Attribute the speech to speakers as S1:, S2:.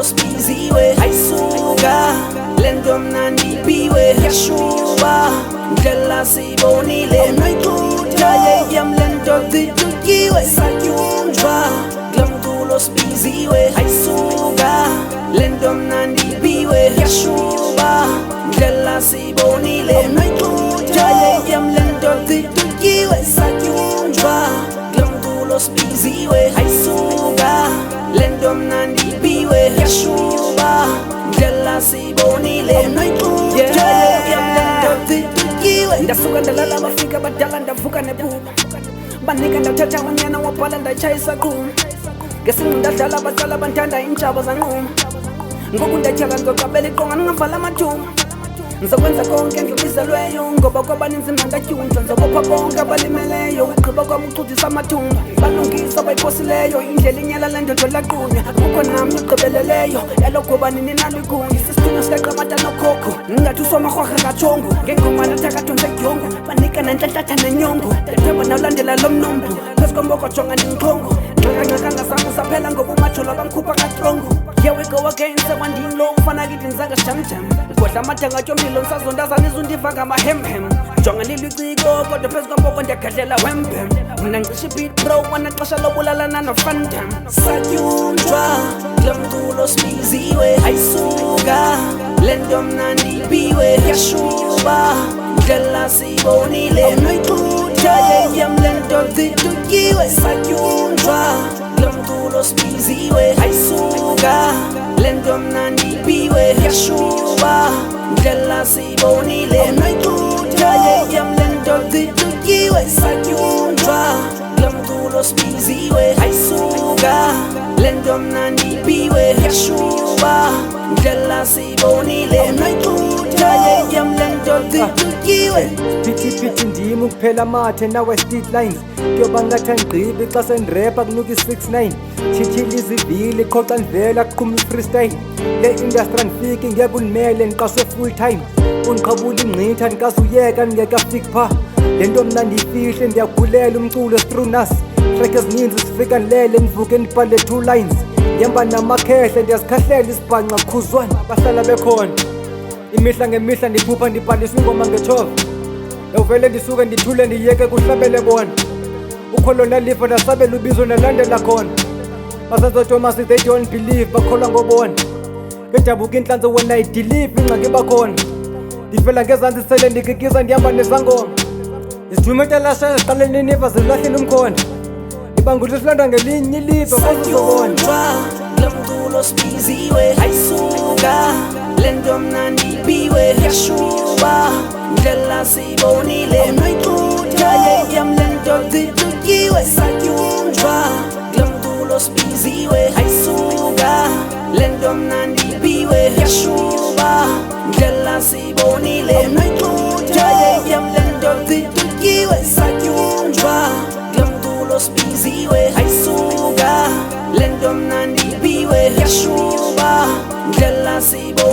S1: sibiziwe ayisuka lento mnandi biwe yashuba ndlela sibonile noyixutha yeyam lento zitutyiwe satyunjwa glamdulo sibiziwe ayisuka lento mnandi biwe yashuba ndlela sibonile noyixutha yeyam lento zitutyiwe satyunjwa glamdulo sibiziwe ayisuka lento mnandi biwe yashuba ndlela sibonile noyixutha yeyam lento zitutyiwe ndasuka ndalala bafika badala ndavuka nebuba banika ndathatha unyana wabhala ndayitshayisa qhuma ngesinqu ndadlala abadala bandanda iintshaba zanquma ngoku ndatyhala ndizoqabela iqonga ndingavala amathuba ndizokwenza konke ndlubizelweyo ngoba kwabaninzi mna ndatyunjwa ndizobopha bonke abalimeleyo ugqiba kwam ucudisa amathumba balungisa abayiphosileyo indlela inyala lendodo laqunywa kukho nam igqibeleleyo yalokuba nini naligunya isisithunywa sikaqamata nokhokho ndingathi usomarhorha katshongo ngengoma lathakathonze dyongo banika nantlathatha nenyongo ndathemba nawulandela lo mnombo phezu komboko jonga ndinxhongo nxakangxakanga sam usaphela ngoba umatsholo bamkhupha katrongo here we go again sekwandinlo ufana kithi ndizanga sijamjam godla amathanga atyomlilo ndisazondazana izundiva ngamahemhem jonga liliciko kodwa phezu komboko ndiyagadlela wembem mna ngisho ibit bro kwanaxesha lobulalana nofandam satyunjwa glamdulo sibiziwe ayisuka lento mnandi biwe yashuba ndlela sibonile noyixutha yeyam lento zitutyiwe satyunjwa glamdulo sibiziwe ayisuka lento mnandi biwe yashuba ndlela sibonile noyixutha yeyam lento zitutyiwe satyunjwa glamdulo sibiziwe ayisuka lento mnandi biwe yashuba ndlela sibonile noyixutha yeyam lento zitutyiwe
S2: phithi ndim ukuphela amathe nawe street lines kuyoba ngathi angigqibi xa sendirepa kunuka i-69 tshithila izivili qoxa ndivela kuqhuma i-freestyle le industry andifiki ngeke undimele ndiqashwe full time undiqhabula ingqitha ndikazuyeka ndingekafiki pha le nto mna ndiyifihle ndiyagulela umculo strunus trek ezininzi sifika ndilele ndivuke ndibhale 2 lines ndihamba namakhehle ndiyazikhahlela isibhanqa khuzwana bahlala bekhona imihla ngemihla ndiphupha ndibhalisa ingoma ngetshova uvele ndisuke ndithule ndiyeke kuhlabele bona ukholo nalifa ndasabela ubizo nalandela khona basenzoThomas they don't believe bakholwa ngobona ngedabuka inhlanzo wena idilive ingxaki bakhona ndivela ngezantsi sele ndikikiza ndihamba nesangoma izithumetelaasha ziqale niniva zilahlile umkhonda ibangutho silanda ngelinye iliva
S1: satyunjwa glamdulo sibiziwe ayisuka lento mnandi biwe yashuba ndlela sibonile noyixutha yeyam lento zitutyiwe satyunjwa glamdulo sibiziwe ayisuka lento mnandi biwe yashuba ndlela sibonile noyixutha yeyam lento zitutyiwe satyunjwa glamdulo sibiziwe ayisuka lento mnandi biwe yashuba ndlela sibonile